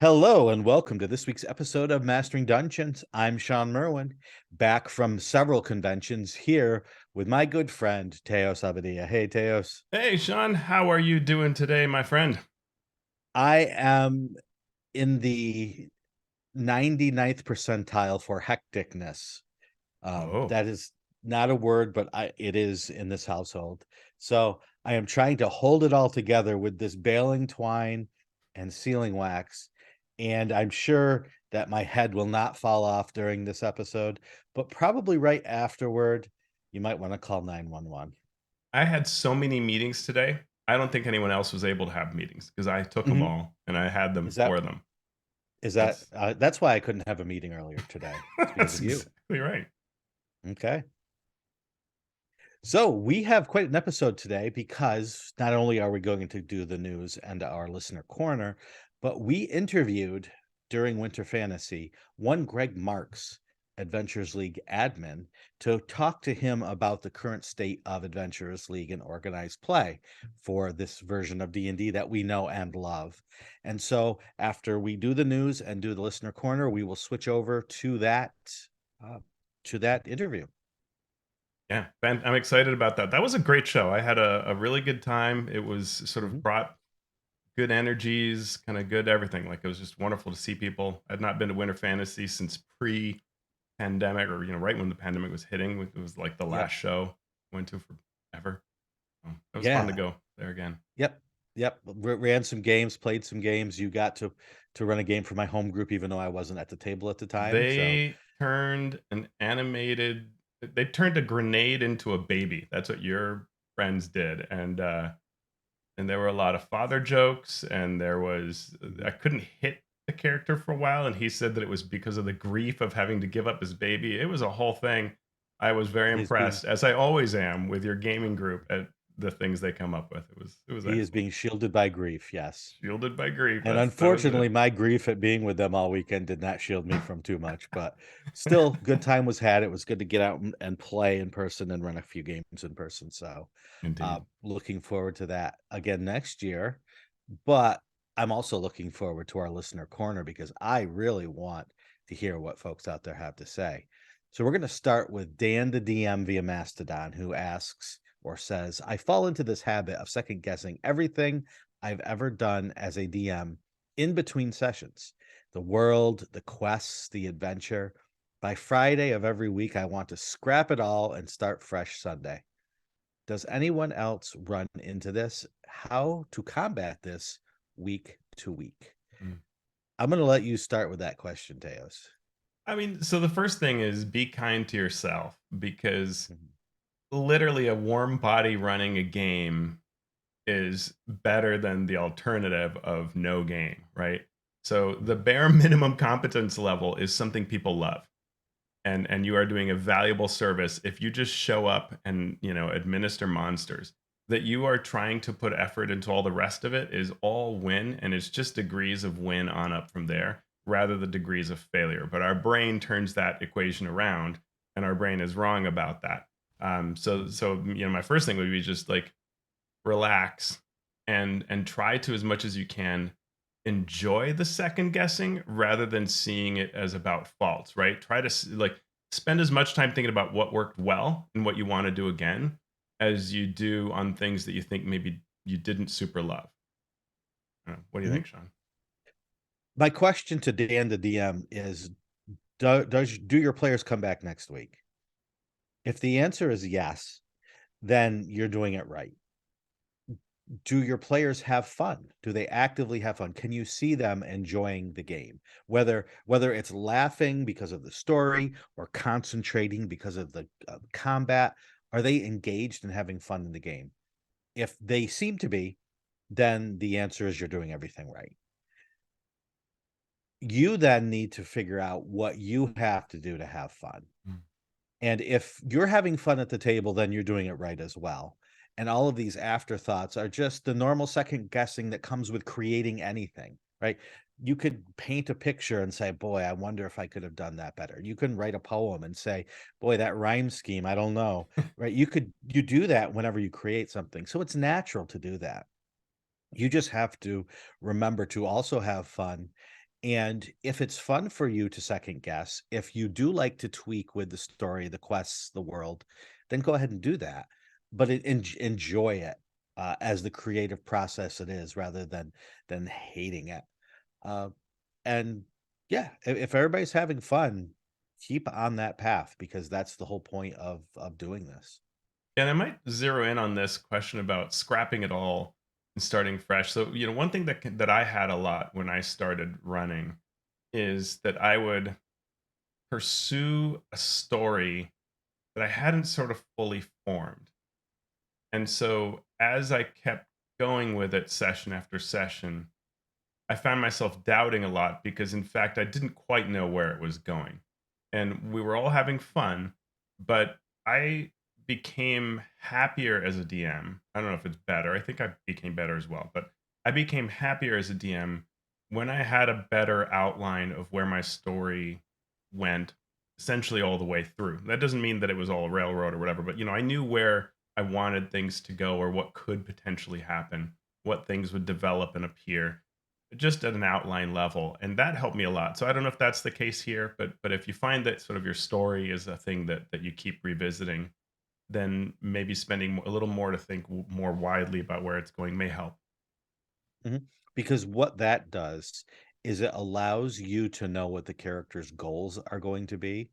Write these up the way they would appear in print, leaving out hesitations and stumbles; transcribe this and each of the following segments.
Hello and welcome to this week's episode of Mastering Dungeons. I'm Shawn Merwin, back from several conventions here with my good friend Teos Abadia. Hey Teos. Hey, Shawn, how are you doing today, my friend? I am in the 99th percentile for hecticness. Oh, That is not a word, but it is in this household. So I am trying to hold it all together with this baling twine and sealing wax. And I'm sure that my head will not fall off during this episode, but probably right afterward, you might want to call 911. I had so many meetings today. I don't think anyone else was able to have meetings because I took them Mhm. all and I had them Is that for them. is that That's that's why I couldn't have a meeting earlier today. It's because that's of you. exactly right. Okay. So we have quite an episode today because not only are we going to do the news and our listener corner, but we interviewed during Winter Fantasy one Greg Marks, Adventurers League admin, to talk to him about the current state of Adventurers League and organized play for this version of D&D that we know and love. And so after we do the news and do the listener corner, we will switch over uh, to that interview. Yeah, Ben, I'm excited about that. That was a great show. I had a really good time. It was sort of Mhm. brought good energies, kind of good everything. Like it was just wonderful to see people. I'd not been to Winter Fantasy since pre-pandemic, or right when the pandemic was hitting. It was like the Yep. last show I went to forever. It was fun to Yeah. go there again. Yep. Yep. Ran some games, played some games. You got to run a game for my home group, even though I wasn't at the table at the time. So They turned an animated they turned a grenade into a baby. That's what your friends did, and there were a lot of father jokes, and there was mhm. I couldn't hit the character for a while, and he said that it was because of the grief of having to give up his baby. It was a whole thing. I was very He is being impressed, as I always am with your gaming group at the things they come up with. It was he is excellent. being shielded by grief. Yes. Shielded by grief. And That was it. unfortunately, my grief at being with them all weekend did not shield me from too much, but still, good time was had. It was good to get out and play in person and run a few games in person. So, Indeed. looking forward to that again next year. But I'm also looking forward to our listener corner because I really want to hear what folks out there have to say. So, we're going to start with Dan the DM via Mastodon, who asks or says, I fall into this habit of second guessing everything I've ever done as a DM in between sessions. The world, the quests, the adventure. By Friday of every week, I want to scrap it all and start fresh Sunday. Does anyone else run into this? How to combat this week to week? Mm. I'm going to let you start with that question, Teos. I mean, so the first thing is be kind to yourself because Mhm. literally a warm body running a game is better than the alternative of no game, right? So the bare minimum competence level is something people love. And you are doing a valuable service if you just show up and, administer monsters. That you are trying to put effort into all the rest of it is all win, and it's just degrees of win on up from there rather than degrees of failure. But our brain turns that equation around, and our brain is wrong about that. My first thing would be just like relax and try to, as much as you can, enjoy the second guessing rather than seeing it as about faults, right? Try to like spend as much time thinking about what worked well and what you want to do again as you do on things that you think maybe you didn't super love. What do you Mhm. think, Sean? My question to Dan the DM is do your players come back next week? If the answer is yes, then you're doing it right. Do your players have fun? Do they actively have fun? Can you see them enjoying the game? Whether it's laughing because of the story or concentrating because of the combat, are they engaged and having fun in the game? If they seem to be, then the answer is you're doing everything right. You then need to figure out what you have to do to have fun. Mm. And if you're having fun at the table, then you're doing it right as well. And all of these afterthoughts are just the normal second guessing that comes with creating anything, right? You could paint a picture and say, boy, I wonder if I could have done that better. You can write a poem and say, boy, that rhyme scheme, I don't know, right? You do that whenever you create something. So it's natural to do that. You just have to remember to also have fun And if it's fun for you to second guess, if you do like to tweak with the story, the quests, the world, then go ahead and do that. But enjoy it as the creative process it is, rather than hating it. Uh, and yeah, if everybody's having fun, keep on that path because that's the whole point of doing this. And I might zero in on this question about scrapping it all and starting fresh. So, one thing that I had a lot when I started running is that I would pursue a story that I hadn't sort of fully formed. And so as I kept going with it session after session, I found myself doubting a lot because, in fact, I didn't quite know where it was going. And we were all having fun, but I became happier as a DM. I don't know if it's better. I think I became better as well, but I became happier as a DM when I had a better outline of where my story went essentially all the way through. That doesn't mean that it was all a railroad or whatever, but I knew where I wanted things to go or what could potentially happen, what things would develop and appear just at an outline level, and that helped me a lot. So I don't know if that's the case here, but if you find that sort of your story is a thing that you keep revisiting, then maybe spending a little more to think more widely about where it's going may help. Mhm. Because what that does is it allows you to know what the character's goals are going to be,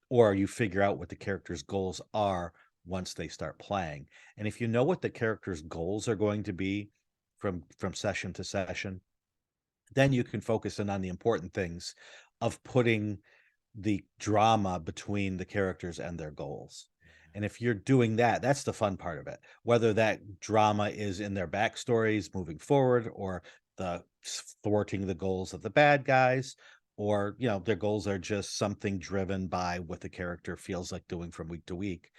or you figure out what the character's goals are once they start playing. And if you know what the character's goals are going to be from session to session, then you can focus in on the important things of putting the drama between the characters and their goals. And if you're doing that, that's the fun part of it. Whether that drama is in their backstories moving forward or the thwarting the goals of the bad guys, or their goals are just something driven by what the character feels like doing from week to week,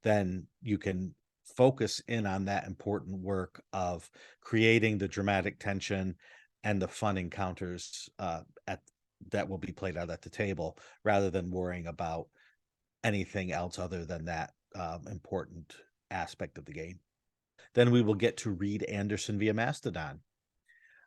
then you can focus in on that important work of creating the dramatic tension and the fun encounters at that will be played out at the table rather than worrying about anything else other than that important aspect of the game. Then we will get to Reed Anderson via Mastodon.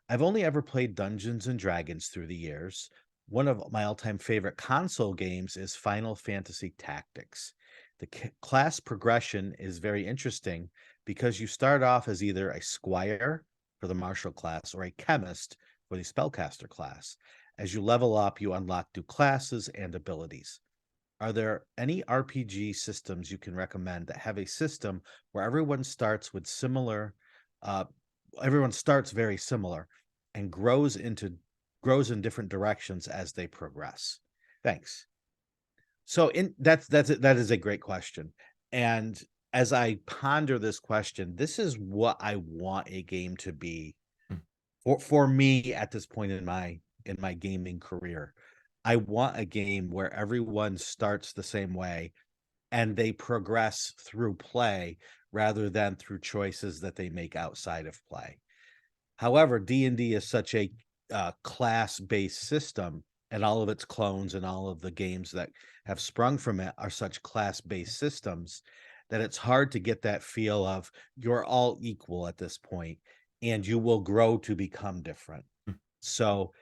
I've only ever played Dungeons and Dragons through the years. One of my all-time favorite console games is Final Fantasy Tactics. The class progression is very interesting because you start off as either a squire for the martial class or a chemist for the spellcaster class. As you level up, you unlock new classes and abilities. Are there any RPG systems you can recommend that have a system where uh, everyone starts very similar and grows in different directions as they progress? Thanks. So in that is a great question. And as I ponder this question, this is what I want a game to be Mm. for me at this point in my gaming career. I want a game where everyone starts the same way and they progress through play rather than through choices that they make outside of play. However, D&D is such a class-based system, and all of its clones and all of the games that have sprung from it are such class-based systems that it's hard to get that feel of you're all equal at this point, and you will grow to become different. Mm. So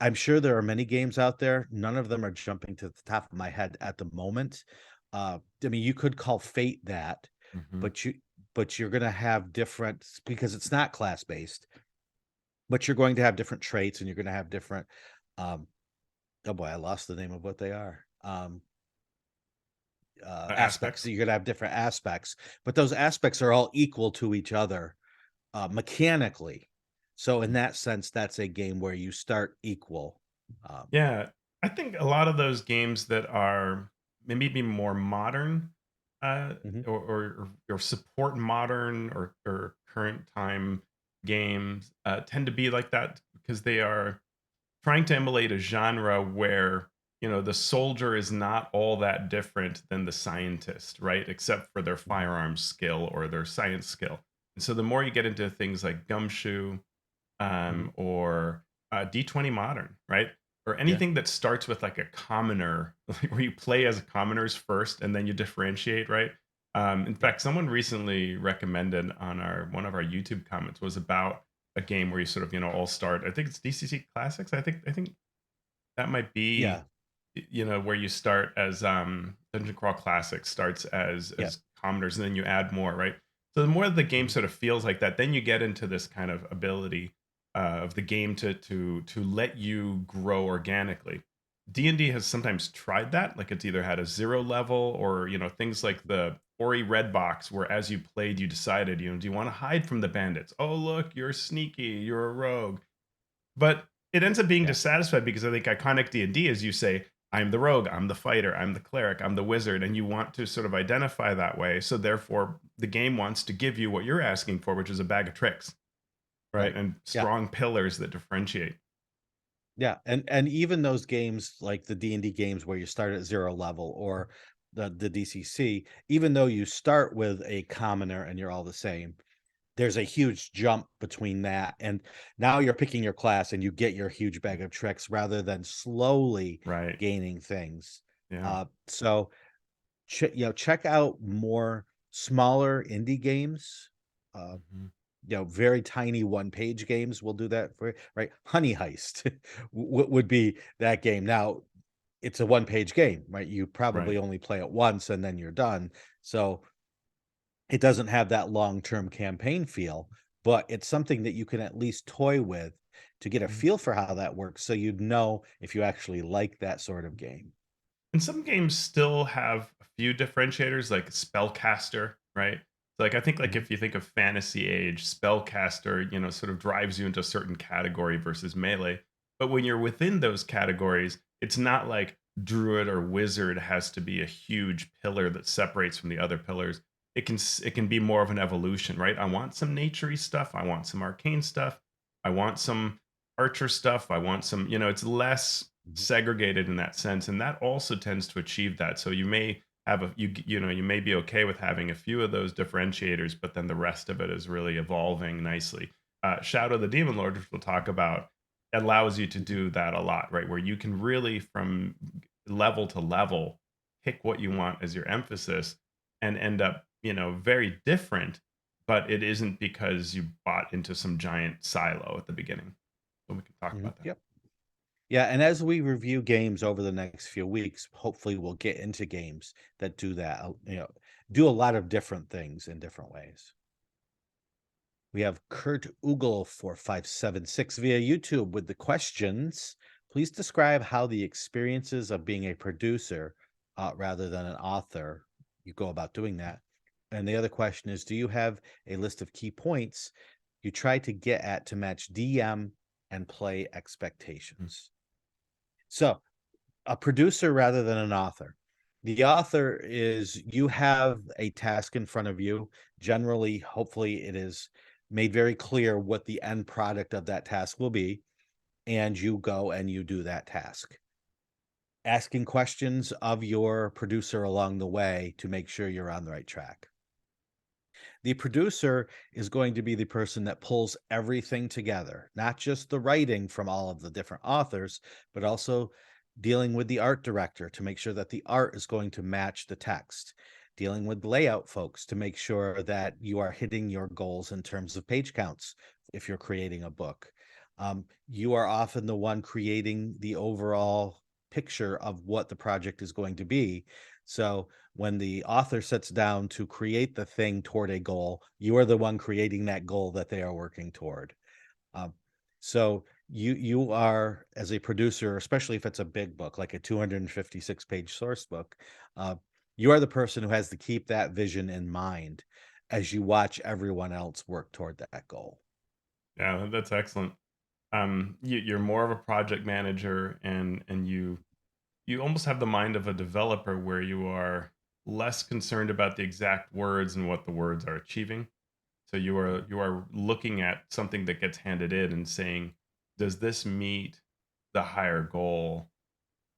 I'm sure there are many games out there. None of them are jumping to the top of my head at the moment. I mean, you could call Fate that, Mhm. but you're going to have different because it's not class based, but you're going to have different traits and you're going to have different um oh boy, I lost the name of what they are. Aspects. Aspects. You're going to have different aspects, but those aspects are all equal to each other mechanically. So in that sense, that's a game where you start equal. Um, Yeah, I think a lot of those games that are maybe more modern, uh, mhm, or support modern or current time games, tend to be like that because they are trying to emulate a genre where the soldier is not all that different than the scientist, right? Except for their mhm, firearms skill or their science skill. And so the more you get into things like Gumshoe, mhm. or D20 Modern, right? Or Yeah. anything that starts with like a commoner, like where you play as commoners first and then you differentiate, right? In Yeah. fact, someone recently recommended on our one of our YouTube comments was about a game where you sort of all start. I think it's DCC Classics. I think That might be, Yeah. where you start as, Dungeon Crawl Classic starts Yeah. as commoners, and then you add more, right? So the more the game Mhm. sort of feels like that, then you get into this kind of ability, of the game to let you grow organically. D&D has sometimes tried that, like, it's either had a 0 level or, things like the Ori Red Box, where as you played, you decided, do you wanna hide from the bandits? "Oh, look, you're sneaky, you're a rogue." But it ends up being Yeah. dissatisfied because I think iconic D&D is you say, I'm the rogue, I'm the fighter, I'm the cleric, I'm the wizard, and you want to sort of identify that way. So therefore, the game wants to give you what you're asking for, which is a bag of tricks, right? Right. And Yeah. strong pillars that differentiate. Yeah, and even those games like the D&D games where you start at 0 level or the DCC, even though you start with a commoner and you're all the same, there's a huge jump between that, and now you're picking your class and you get your huge bag of tricks rather than slowly Right. gaining things. Yeah. So check out more smaller indie games. Uh, Mhm. very tiny one-page games will do that for you, right? Honey Heist would be that game. Now, it's a one-page game, right? You Right. probably only play it once and then you're done. So it doesn't have that long-term campaign feel, but it's something that you can at least toy with to get a Mhm. feel for how that works so you'd know if you actually like that sort of game. And some games still have a few differentiators, like spellcaster, right? Like I think like Mhm. if you think of fantasy age, spellcaster, sort of drives you into a certain category versus melee. But when you're within those categories, it's not like druid or wizard has to be a huge pillar that separates from the other pillars. It can be more of an evolution, right? I want some naturey stuff, I want some arcane stuff, I want some archer stuff, I want some, it's less Mhm. segregated in that sense, and that also tends to achieve that. So you may have you may be okay with having a few of those differentiators, but then the rest of it is really evolving nicely. Shadow the Demon Lord, which we'll talk about, allows you to Mhm. do that a lot, right? Where you can really from level to level pick what you want as your emphasis and end up very different, but it isn't because you bought into some giant silo at the beginning. So we can talk Mhm. about that. Yep. Yeah, and as we review games over the next few weeks, hopefully we'll get into games that do that, do a lot of different things in different ways. We have Kurt Ugle 4576 via YouTube with the questions. Please describe how the experiences of being a producer rather than an author, you go about doing that. And the other question is, do you have a list of key points you try to get at to match DM and play Mm. expectations? So, a producer rather than an author. The author is you have a task in front of you. Generally, hopefully, it is made very clear what the end product of that task will be, and you go and you do that task. Asking questions of your producer along the way to make sure you're on the right track. The producer is going to be the person that pulls everything together, not just the writing from all of the different authors, but also dealing with the art director to make sure that the art is going to match the text, dealing with layout folks to make sure that you are hitting your goals in terms of page counts if you're creating a book. You are often the one creating the overall picture of what the project is going to be. So when the author sits down to create the thing toward a goal, you are the one creating that goal that they are working toward. Um, so you are as a producer, especially if it's a big book like a 256-page source book, uh, you are the person who has to keep that vision in mind as you watch everyone else work toward that goal. Yeah, that's excellent. You're more of a project manager, and you almost have the mind of a developer, where you are less concerned about the exact words and what the words are achieving. So Mhm. you are looking at something that gets handed in and saying, does this meet the higher goal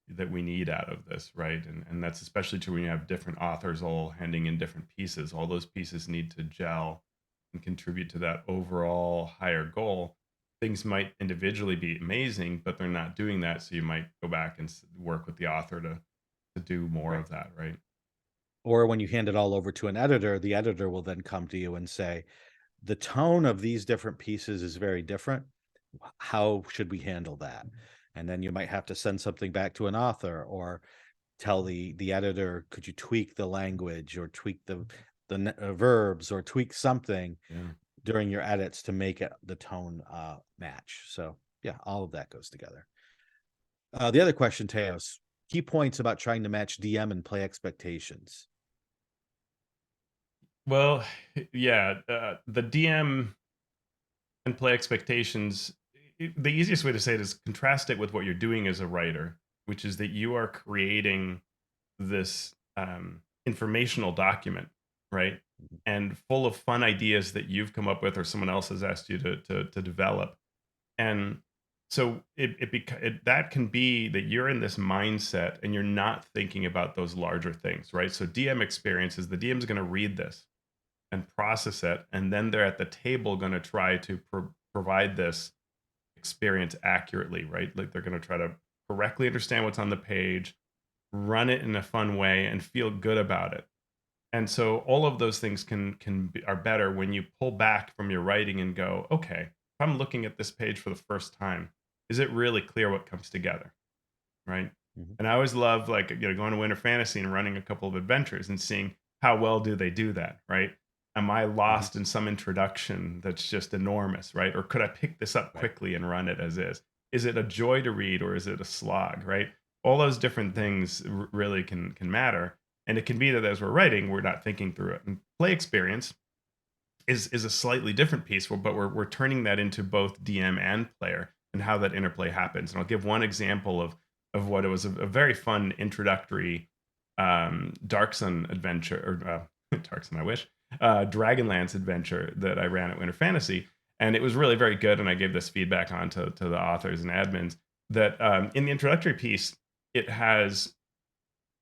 that we need out of this, right? And that's especially true when you have different authors all handing in different pieces. All those pieces need to gel and contribute to that overall higher goal. Things might individually be amazing, but they're not doing that. So you might go back and work with the author to do more Right. of that, right? Or when you hand it all over to an editor, the editor will then come to you and say, the tone of these different pieces is very different. How should we handle that? and then you might have to send something back to an author or tell the editor, could you tweak the language or tweak the verbs or tweak something Yeah. during your edits to make it the tone match. So yeah, all of that goes together. The other question, Teos, key points about trying to match DM and play expectations. Well, yeah, the DM and play expectations. The easiest way to say it is contrast it with what you're doing as a writer, which is that you are creating this informational document, right? Mhm. And full of fun ideas that you've come up with or someone else has asked you to develop. And so that can be that you're in this mindset and you're not thinking about those larger things, right? So DM experiences, the DM's going to read this and process it, and then they're at the table going to try to provide this experience accurately, right? Like they're going to try to correctly understand what's on the page, run it in a fun way, and feel good about it. And so all of those things are better when you pull back from your writing and go, okay, if I'm looking at this page for the first time, is it really clear what comes together, right? Mhm. And I always love like going to Winter Fantasy and running a couple of adventures and seeing how well do they do that, right? Am I Mhm. lost in some introduction that's just enormous, right? Or could I pick this up Right. quickly and run it as is? Is it a joy to read or is it a slog, right? All those different Mhm. things really can matter, and it can be that as we're writing, we're not thinking through it. And play experience is a slightly different piece, but we're turning that into both DM and player and how that interplay happens. And I'll give one example of what it was a very fun introductory Dark Sun adventure or Dark Sun, I wish Dragonlance adventure that I ran at Winter Fantasy, and it was really very good. And I gave this feedback on to the authors and admins that in the introductory piece, it has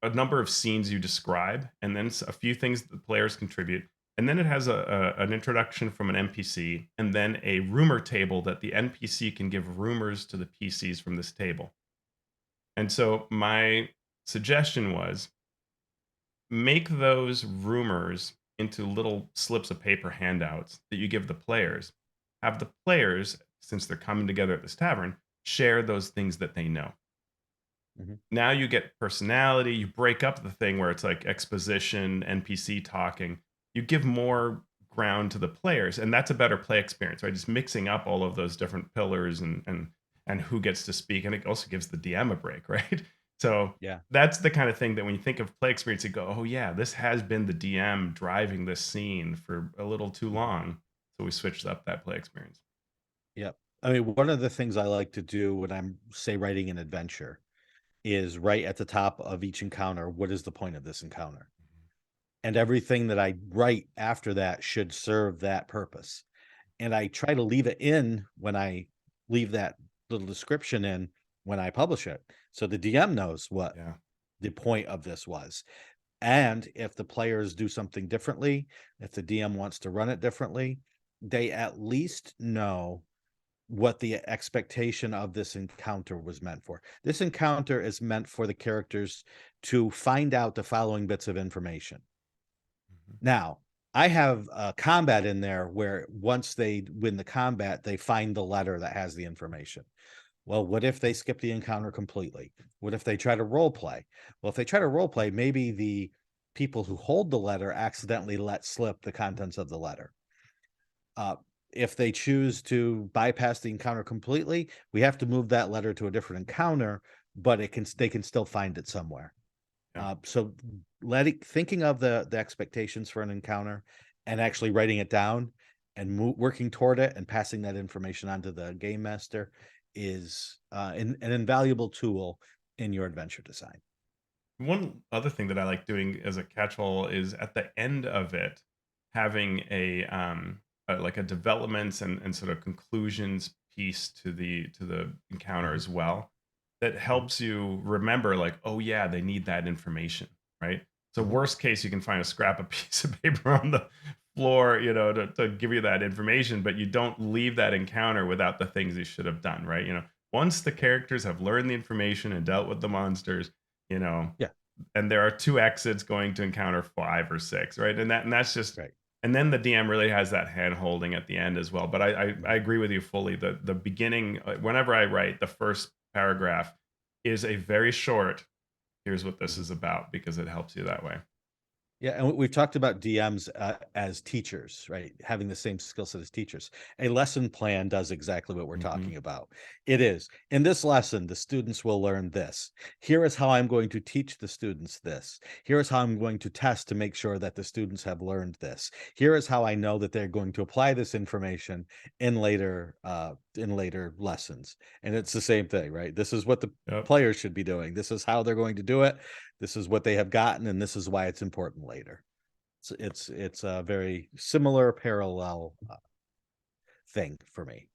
a number of scenes you describe, and then a few things that the players contribute, and then it has an introduction from an NPC, and then a rumor table that the NPC can give rumors to the PCs from this table. And so my suggestion was make those rumors into little slips of paper handouts that you give the players. Have the players, since they're coming together at this tavern, share those things that they know. Mhm. Now you get personality, you break up the thing where it's like exposition, NPC talking. You give more ground to the players, and that's a better play experience, right? Just mixing up all of those different pillars and who gets to speak, and it also gives the DM a break, right? So Yeah. that's the kind of thing that when you think of play experience, you go, "Oh yeah, this has been the DM driving this scene for a little too Mhm. long." So we switched up that play experience. Yep. I mean, one of the things I like to do when I'm, say, writing an adventure is right at the top of each encounter, what is the point of this encounter? And everything that I write after that should serve that purpose. And I try to leave it in when I leave that little description in when I publish it. So the DM knows what Yeah. the point of this was. And if the players do something differently, if the DM wants to run it differently, they at least know what the expectation of this encounter was meant for. This encounter is meant for the characters to find out the following bits of information. Mhm. Now, I have combat in there where once they win the combat, they find the letter that has the information. Well, what if they skip the encounter completely? What if they try to role play? Well, if they try to role play, maybe the people who hold the letter accidentally let slip the contents of the letter. Uh, if they choose to bypass the encounter completely, we have to move that letter to a different encounter, but they can still find it somewhere. Yeah. So letting thinking of the expectations for an encounter and actually writing it down and working toward it and passing that information on to the game master is an invaluable tool in your adventure design. One other thing that I like doing as a catch-all is at the end of it, having like a developments and sort of conclusions piece to the encounter Mhm. as well that Mhm. helps you remember like, oh yeah, they need that information, right? So Mhm. worst case, you can find a scrap of piece of paper on the floor, to give you that information, but you don't leave that encounter without the things you should have done, right? Once the characters have learned the information and dealt with the monsters, you know Yeah. and there are two exits going to encounter five or six, right? And that's just, Right. and then the DM really has that hand holding at the end as well. But I Mhm. agree with you fully. The beginning, whenever I write, the first paragraph is a very short, here's what this Mhm. is about, because it helps you that way. Yeah, and we've talked about DMs, as teachers, right? Having the same skill set as teachers. A lesson plan does exactly what we're Hmm. talking about. It is, in this lesson, the students will learn this. Here is how I'm going to teach the students this. Here is how I'm going to test to make sure that the students have learned this. Here is how I know that they're going to apply this information in later lessons. And it's the same thing, right? This is what the Yep. players should be doing. This is how they're going to do it. This is what they have gotten, and this is why it's important later. It's a very similar parallel thing for me.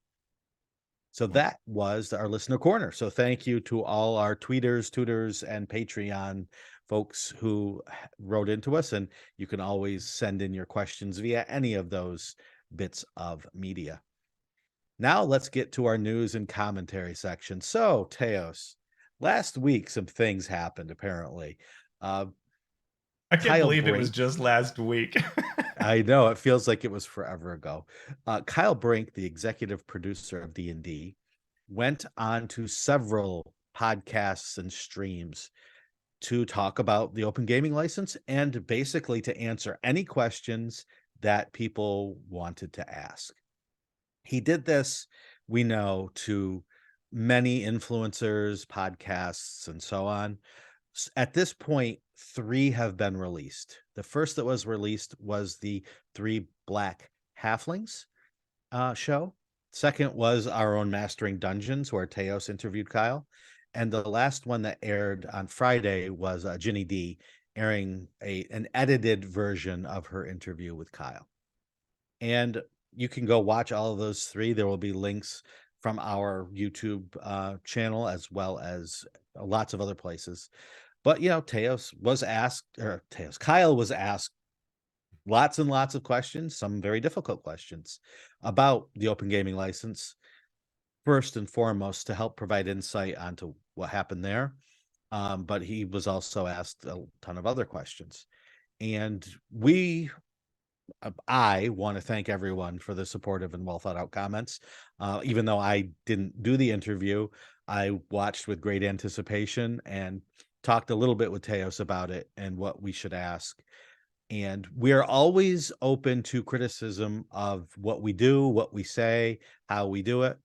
So Cool. that was our listener corner. So thank you to all our tweeters, tutors, and Patreon folks who wrote into us, and you can always send in your questions via any of those bits of media. Now let's get to our news and commentary section. So Teos, last week some things happened apparently. Uh, I can't Kyle believe it was Brink. just last week. I know, it feels like it was forever ago. Kyle Brink, the executive producer of D&D, went on to several podcasts and streams to talk about the open gaming license and basically to answer any questions that people wanted to ask. He did this, we know, to many influencers, podcasts, and so on. At this point, 3 have been released. The first that was released was the 3 Black Halflings show. Second was our own Mastering Dungeons, where Teos interviewed Kyle. And the last one that aired on Friday was Ginny D airing an edited version of her interview with Kyle. And you can go watch all of those 3. There will be links from our YouTube channel as well as lots of other places. But Teos was asked, or Teos, Kyle was asked lots and lots of questions, some very difficult questions about the open gaming license, first and foremost to help provide insight onto what happened there. But he was also asked a ton of other questions. And I want to thank everyone for the supportive and well thought out comments. Even though I didn't do the interview, I watched with great anticipation and talked a little bit with Teos about it and what we should ask. And we're always open to criticism of what we do, what we say, how we do it,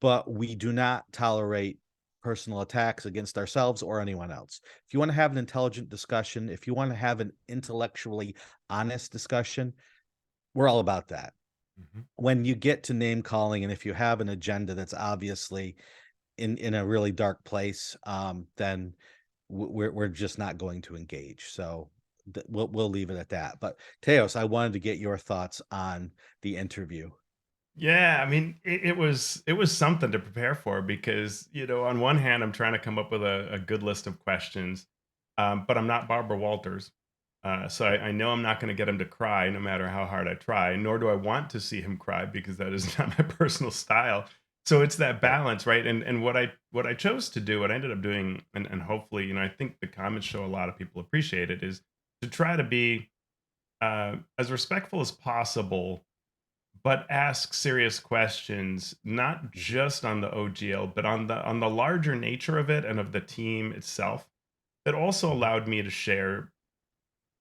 but we do not tolerate personal attacks against ourselves or anyone else. If you want to have an intelligent discussion, if you want to have an intellectually honest discussion, we're all about that. Mhm. When you get to name calling, and if you have an agenda that's obviously in a really dark place, then we're just not going to engage. So we'll leave it at that. But Teos, I wanted to get your thoughts on the interview. Yeah, I mean, it was something to prepare for because on one hand, I'm trying to come up with a good list of questions, but I'm not Barbara Walters, so I know I'm not going to get him to cry no matter how hard I try. Nor do I want to see him cry because that is not my personal style. So it's that Right. balance, right? And what I chose to do, what I ended up doing, and hopefully, I think the comments show a lot of people appreciate it, is to try to be as respectful as possible but ask serious questions, not Mhm. just on the OGL, but on the larger nature of it and of the team itself. That also Mhm. allowed me to share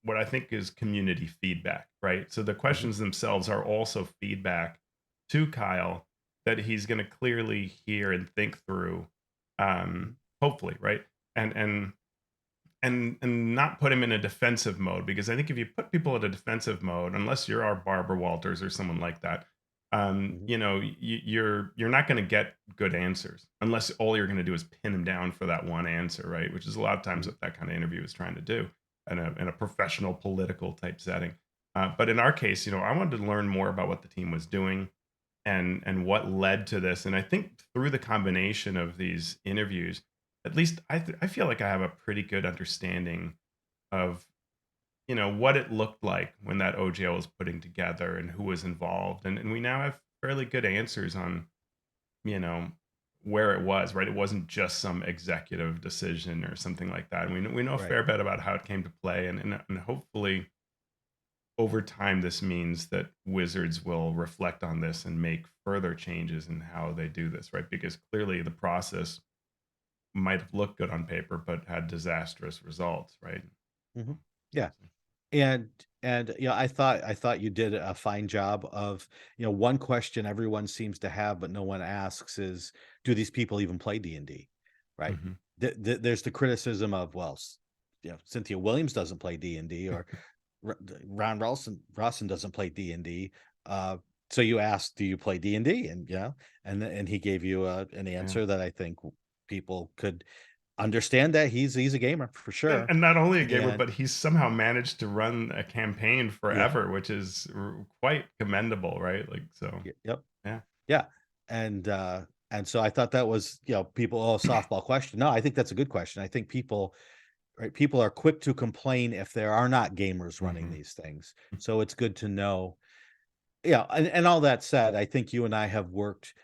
what I think is community feedback, right? So the Mhm. questions themselves are also feedback to Kyle that he's going to clearly hear and think through, Mhm. hopefully, right? And not put him in a defensive mode, because I think if you put people in a defensive mode, unless you're our Barbara Walters or someone like that, Mhm. you're not going to get good answers unless all you're going to do is pin him down for that one answer, right? Which is a lot of times Mhm. what that kind of interview is trying to do in a professional political type setting. But in our case, I wanted to learn more about what the team was doing and what led to this. And I think through the combination of these interviews, at least I feel like I have a pretty good understanding of what it looked like when that OGL was putting together and who was involved, and we now have fairly good answers on you know where it was, right. It wasn't just some executive decision or something like that. And we know a Right. fair bit about how it came to play, and hopefully over time this means that Wizards will reflect on this and make further changes in how they do this, right? Because clearly the process might have looked good on paper but had disastrous results, right? Mhm. Yeah. And I thought you did a fine job of, one question everyone seems to have, but no one asks is, do these people even play D&D? Right? Mhm. There's the criticism of, well, Cynthia Williams doesn't play D&D, or Ron Rawson doesn't play D&D. Uh, so you asked, do you play D&D? And and he gave you an Yeah. answer that I think people could understand, that he's a gamer for And sure. and not only a gamer, And but he's somehow managed to run a campaign yeah, forever, which is quite commendable, right? Like, so, yep. yeah. Yeah, and so I thought that was, people, "Oh, softball question." No, I think that's a good question. I think people, right, people are quick to complain if there are not gamers running Mhm. these things. So it's good to know. Yeah, and all that said, I think you and I have worked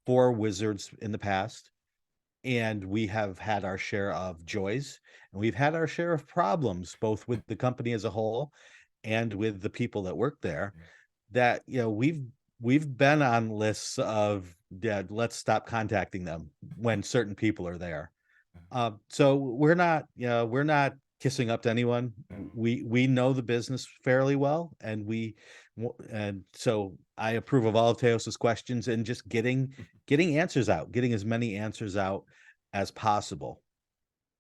for Wizards in the past, and we have had our share of joys, and we've had our share of problems, both with the company as a whole and with the people that work there, Yeah. that we've been on lists of, yeah, let's stop contacting them when certain people are there. So we're not kissing up to anyone. Yeah. We know the business fairly well, and and so I approve of all of Teos's questions, and just getting answers out, getting as many answers out as possible,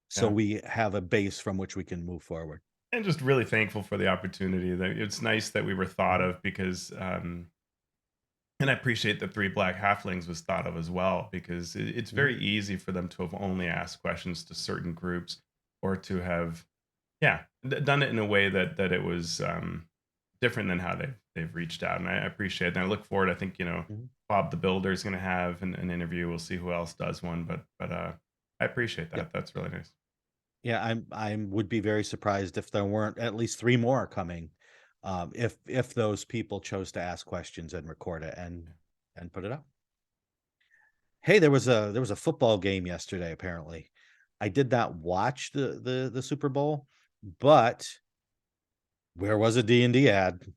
so Yeah. we have a base from which we can move forward. And just really thankful for the opportunity. That it's nice that we were thought Mhm, of, because and I appreciate that Three Black Halflings was thought of as well, because it's mhm, very easy for them to have only asked questions to certain groups, or to have, yeah, done it in a way that it was different than how they've reached out. And I appreciate it. And I look forward. I think, mhm. Bob the Builder is going to have an interview. We'll see who else does one, but I appreciate Yep. that. That's really nice. Yeah, I would be very surprised if there weren't at least 3 more coming, if those people chose to ask questions and record it and put it up. Hey, there was a football game yesterday, apparently. I did not watch the Super Bowl, but where was a D&D ad?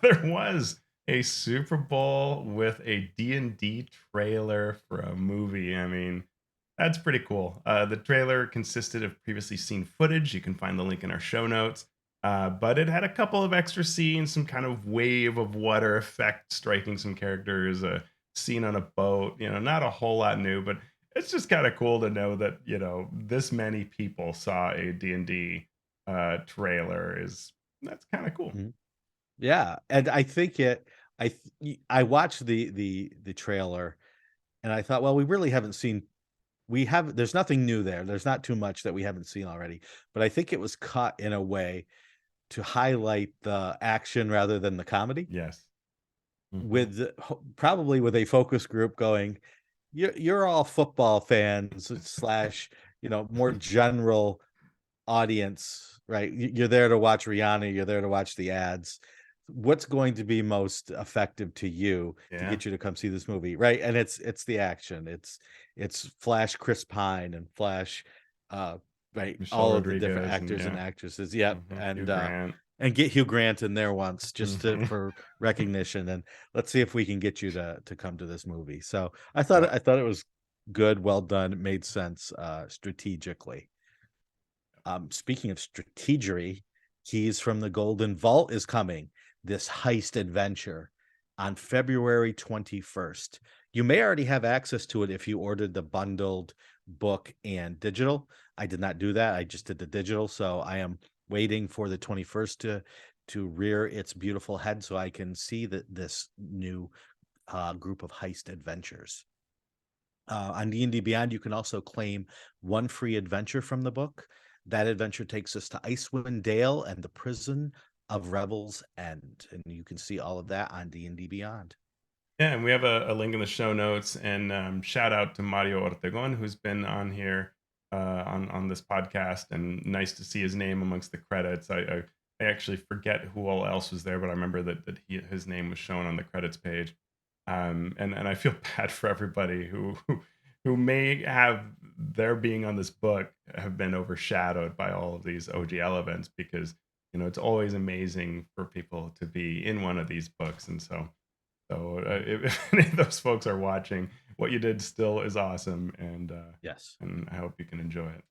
There was a Super Bowl with a D&D trailer for a movie. I mean, that's pretty cool. The trailer consisted of previously seen footage. You can find the link in our show notes. But it had a couple of extra scenes, some kind of wave of water effect striking some characters, a scene on a boat. Not a whole lot new, but it's just kind of cool to know that, this many people saw a D&D trailer. That's kind of cool. Mhm. Yeah, and I think I watched the trailer, and I thought, well, we really haven't seen we have there's nothing new there. There's not too much that we haven't seen already, but I think it was cut in a way to highlight the action rather than the comedy, Yes. Mhm. with probably with a focus group going, you're all football fans slash, more general audience, right? You're there to watch Rihanna, you're there to watch the ads. What's going to be most effective to you to Yeah. get you to come see this movie, right? And it's the action. It's Flash Chris Pine and Flash, uh, right? Michelle All of the different Rodriguez, and actors and yeah. actresses. Yep, Hugh Grant. and get Hugh Grant in there once, just Mhm. for recognition, and let's see if we can get you to come to this movie. So Yeah. I thought it was good, well done, it made sense strategically. Speaking of strategery, Keys from the Golden Vault is coming. This heist adventure on February 21st. You may already have access to it if you ordered the bundled book and digital. I did not do that. I just did the digital, so I am waiting for the 21st to rear its beautiful head so I can see this new group of heist adventures. On D&D Beyond, you can also claim one free adventure from the book. That adventure takes us to Icewind Dale and the Prison of Rebels End, and you can see all of that on D&D Beyond. Yeah, and we have a link in the show notes. And shout out to Mario Ortegon, who's been on here on this podcast, and nice to see his name amongst the credits. I actually forget who all else was there, but I remember that his name was shown on the credits page. And I feel bad for everybody who may have their being on this book have been overshadowed by all of these OGL events, because it's always amazing for people to be in one of these books. And so if any of those folks are watching, what you did still is awesome, Yes. and I hope you can enjoy it.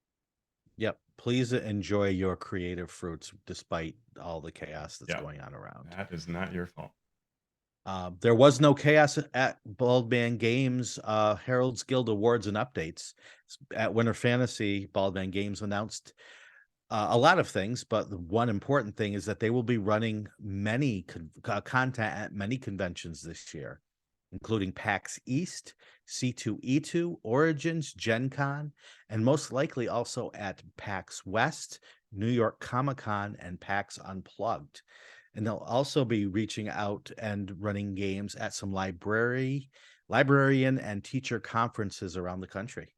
Yep. Please enjoy your creative fruits despite all the chaos that's Yeah, going on around. that is not your fault. There was no chaos at Baldman Games, Herald's Guild Awards and updates. At Winter Fantasy, Baldman Games announced a lot of things, but the one important thing is that they will be running many content at many conventions this year, including PAX East, C2E2, Origins, Gen Con, and most likely also at PAX West, New York Comic Con, and PAX Unplugged. And they'll also be reaching out and running games at some librarian and teacher conferences around the country.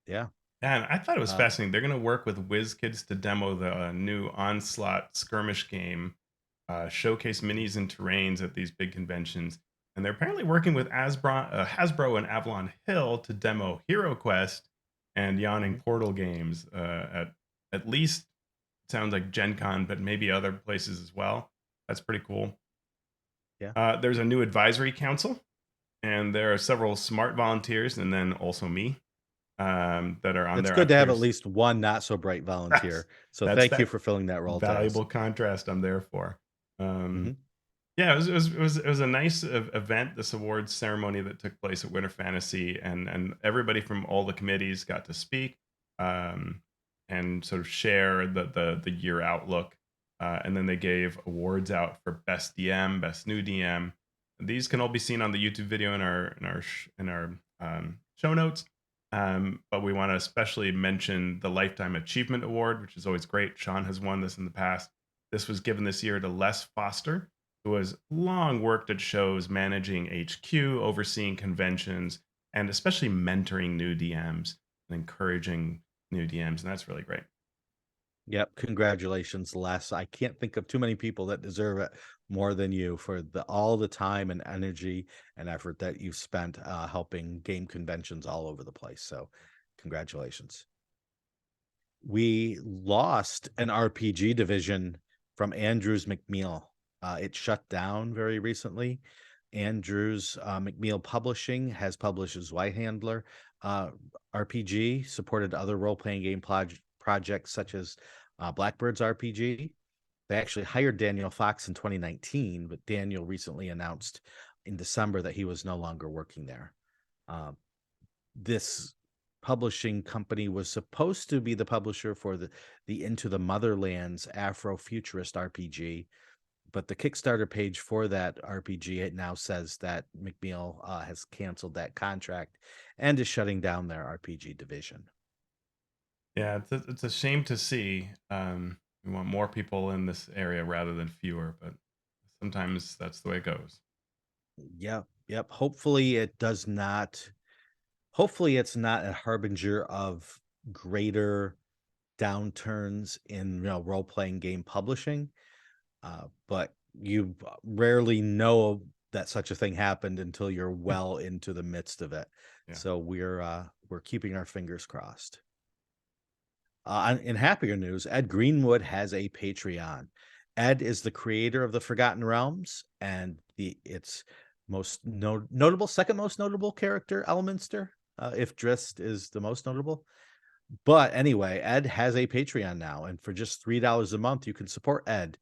Yeah. And I thought it was Uh, fascinating. They're going to work with WizKids to demo the new Onslaught skirmish game, showcase minis and terrains at these big conventions. And they're apparently working with Hasbro and Avalon Hill to demo Hero Quest and Yawning mhm. Portal games at least sounds like Gen Con, but maybe other places as well. That's pretty cool. Yeah. There's a new advisory council, and there are several smart volunteers, and then also me that are on It's there. good to have at There's least one not so bright that's volunteer. So that's thank you that for filling that role, Teos. valuable contrast I'm there for. Um, Mhm. yeah, it was a nice event. This awards ceremony that took place at Winter Fantasy, and everybody from all the committees got to speak, um, and sort of share the year outlook. And then they gave awards out for best DM, best new DM. These can all be seen on the YouTube video in our show notes. But we want to especially mention the Lifetime Achievement Award, which is always great. Shawn has won this in the past. This was given this year to Les Foster, who has long worked at shows managing HQ, overseeing conventions, and especially mentoring new DMs and encouraging new DMs. And that's really great. Yep. Congratulations, Les. I can't think of too many people that deserve it more than you for all the time and energy and effort that you've spent helping game conventions all over the place. So congratulations. We lost an RPG division from Andrews McMeel. It shut down very recently. Andrews McMeel Publishing has published his White Handler uh, RPG, supported other role playing game projects such as Blackbird's RPG. They actually hired Daniel Fox in 2019, but Daniel recently announced in December that he was no longer working there. Uh, this publishing company was supposed to be the publisher for the Into the Motherlands Afrofuturist RPG, but the Kickstarter page for that RPG it now says that McMeel has canceled that contract and is shutting down their RPG division. Yeah, it's a shame to see. We want more people in this area rather than fewer, but sometimes that's the way it goes. Yep, yep. Hopefully it does not. Hopefully it's not a harbinger of greater downturns in role playing game publishing. But you rarely know that such a thing happened until you're well into the midst of it. Yeah. So we're keeping our fingers crossed. In happier news, Ed Greenwood has a Patreon. Ed is the creator of the Forgotten Realms and its notable, second most notable character, Elminster, if Drist is the most notable. But anyway, Ed has a Patreon now, and for just $3 a month, you can support Ed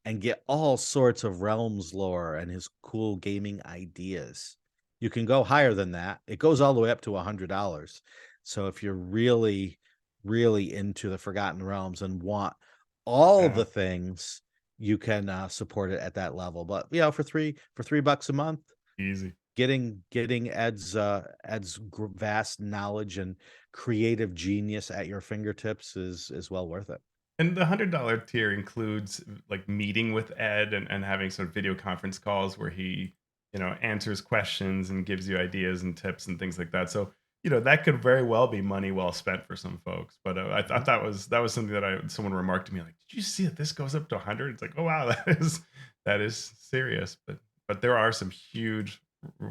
and get all sorts of Realms lore and his cool gaming ideas. You can go higher than that. It goes all the way up to $100. So if you're really, really into the Forgotten Realms and want all Yeah. the things, you can support it at that level. But for $3 a month, Easy. getting Ed's vast knowledge and creative genius at your fingertips is well worth it. And the $100 tier includes like meeting with Ed and having sort of video conference calls where he, answers questions and gives you ideas and tips and things like that. So, that could very well be money well spent for some folks. But I thought Mhm. that was something that someone remarked to me like, "Did you see that this goes up to 100?" It's like, "Oh wow, that is serious." But there are some huge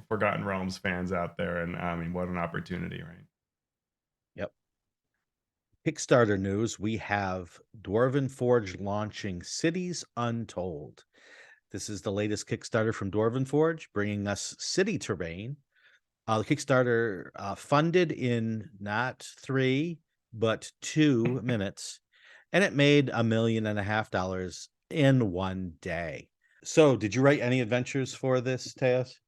Forgotten Realms fans out there, and I mean, what an opportunity, right? Yep. Kickstarter news, we have Dwarven Forge launching Cities Untold. This is the latest Kickstarter from Dwarven Forge, bringing us city terrain The Kickstarter funded in not 3, but 2 minutes, and it made $1.5 million in 1 day. So, did you write any adventures for this, Teos?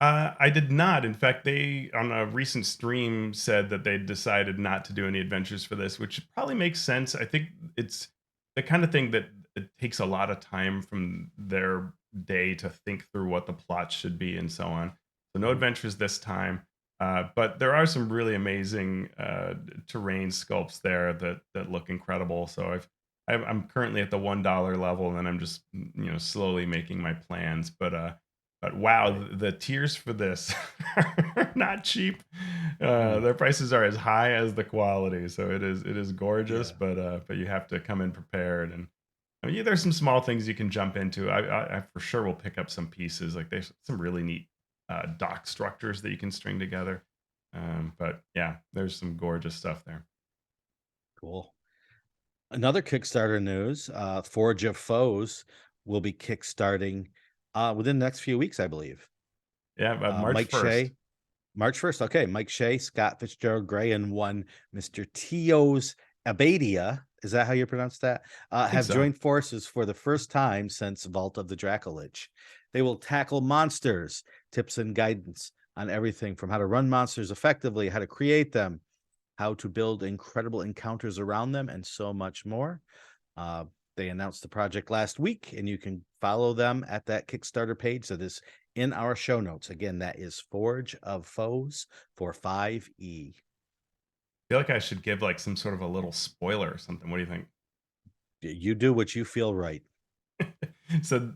I did not. In fact, they on a recent stream said that they decided not to do any adventures for this, which probably makes sense. I think it's the kind of thing that it takes a lot of time from their day to think through what the plot should be and so on. So no Mhm. adventures this time. But there are some really amazing terrain sculpts there that look incredible. So I'm currently at the $1 level, and then I'm just slowly making my plans. But wow, Right. the tiers for this are not cheap. Mm, Their prices are as high as the quality, so it is gorgeous, yeah. but you have to come in prepared. And I mean, yeah, there's some small things you can jump into. I for sure will pick up some pieces. Like there's some really neat dock structures that you can string together. But yeah, there's some gorgeous stuff there. Cool. Another Kickstarter news, Forge of Foes will be kickstarting, within the next few weeks, I believe. Yeah, March Mike 1st. Shea March 1st, okay, Mike Shea, Scott Fitzgerald Gray, and one Mr. Teos Abadia, is that how you pronounce that? I think Have so. joined forces for the first time since Vault of the Dracolich. They will tackle monsters, tips and guidance on everything from how to run monsters effectively, how to create them, how to build incredible encounters around them, and so much more. Uh, they announced the project last week, and you can follow them at that Kickstarter page that is in our show notes. Again, that is Forge of Foes for 5E. I feel like I should give like some sort of a little spoiler or something. What do you think? You do what you feel right. So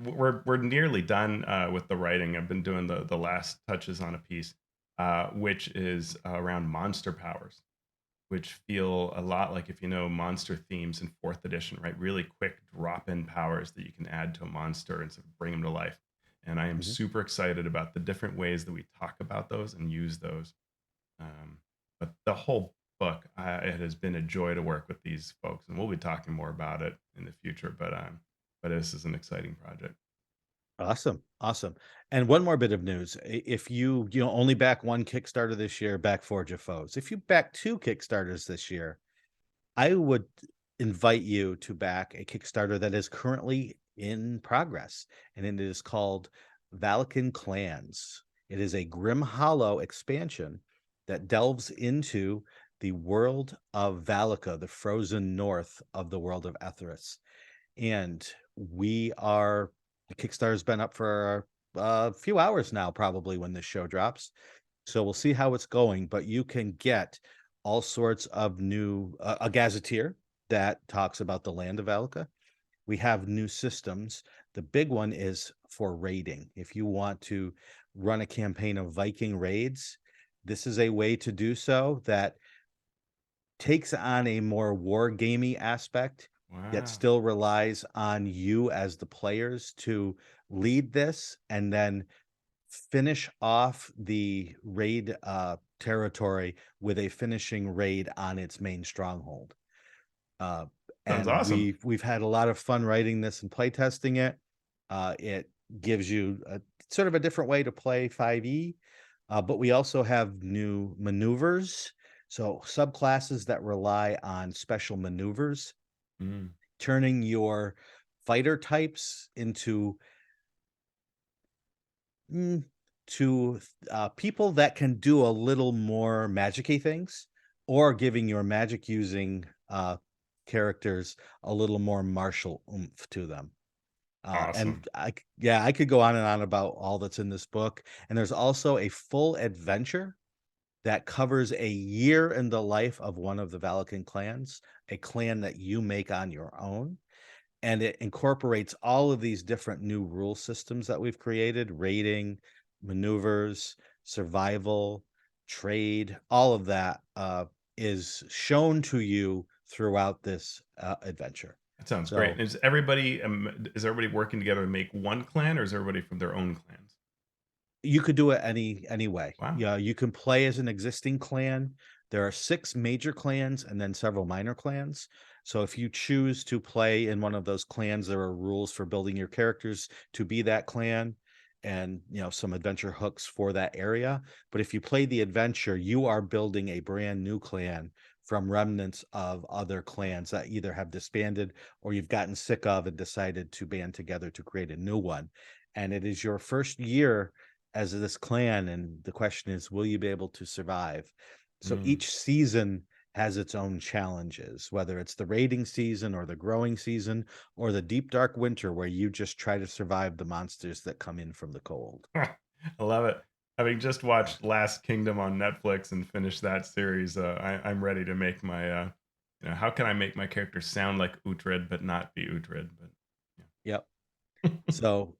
we're nearly done with the writing. I've been doing the last touches on a piece, which is around monster powers, which feel a lot like if you know monster themes in fourth edition, right? Really quick drop in powers that you can add to a monster and sort of bring them to life. And I am Mhm. super excited about the different ways that we talk about those and use those. Um, but the whole book, it has been a joy to work with these folks, and we'll be talking more about it in the future. But this is an exciting project. Awesome, awesome. And one more bit of news: if you only back one Kickstarter this year, back Forge of Foes. If you back two Kickstarters this year, I would invite you to back a Kickstarter that is currently in progress, and it is called Valikan Clans. It is a Grim Hollow expansion that delves into the world of Valika, the frozen north of the world of Ethris. And the Kickstarter's been up for a few hours now, probably when this show drops. So we'll see how it's going, but you can get all sorts of new a gazetteer that talks about the land of Alka. We have new systems. The big one is for raiding. If you want to run a campaign of Viking raids, this is a way to do so that takes on a more war gamey aspect, yet Wow, still relies on you as the players to lead this and then finish off the raid territory with a finishing raid on its main stronghold. Uh, sounds and awesome. we've had a lot of fun writing this and playtesting it. It gives you a sort of a different way to play 5e, but we also have new maneuvers. So subclasses that rely on special maneuvers, Mm, turning your fighter types into Mm, to people that can do a little more magic-y things, or giving your magic using characters a little more martial oomph to them. And awesome. yeah, I could go on and on about all that's in this book. And there's also a full adventure that covers a year in the life of one of the Valikan clans, a clan that you make on your own, and it incorporates all of these different new rule systems that we've created: rating, maneuvers, survival, trade. All of that is shown to you throughout this adventure. That sounds great. So Is everybody working together to make one clan, or is everybody from their own clans? you could do it any way. Wow. Yeah, you can play as an existing clan. There are 6 major clans and then several minor clans. So if you choose to play in one of those clans, there are rules for building your characters to be that clan. and some adventure hooks for that area. But if you play the adventure, you are building a brand new clan from remnants of other clans that either have disbanded or you've gotten sick of and decided to band together to create a new one. And it is your first year as this clan, and the question is, will you be able to survive? So Mm. each season has its own challenges, whether it's the raiding season or the growing season or the deep dark winter where you just try to survive the monsters that come in from the cold. I love it. Having just watched Last Kingdom on Netflix and finished that series, I'm ready to make my, how can I make my character sound like Uhtred but not be Uhtred? But Yep. yeah. So,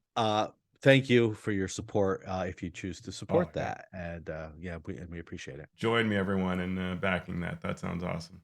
thank you for your support, if you choose to Oh support yeah. that, and, yeah, we appreciate it. Join me, everyone, in backing that. That sounds awesome.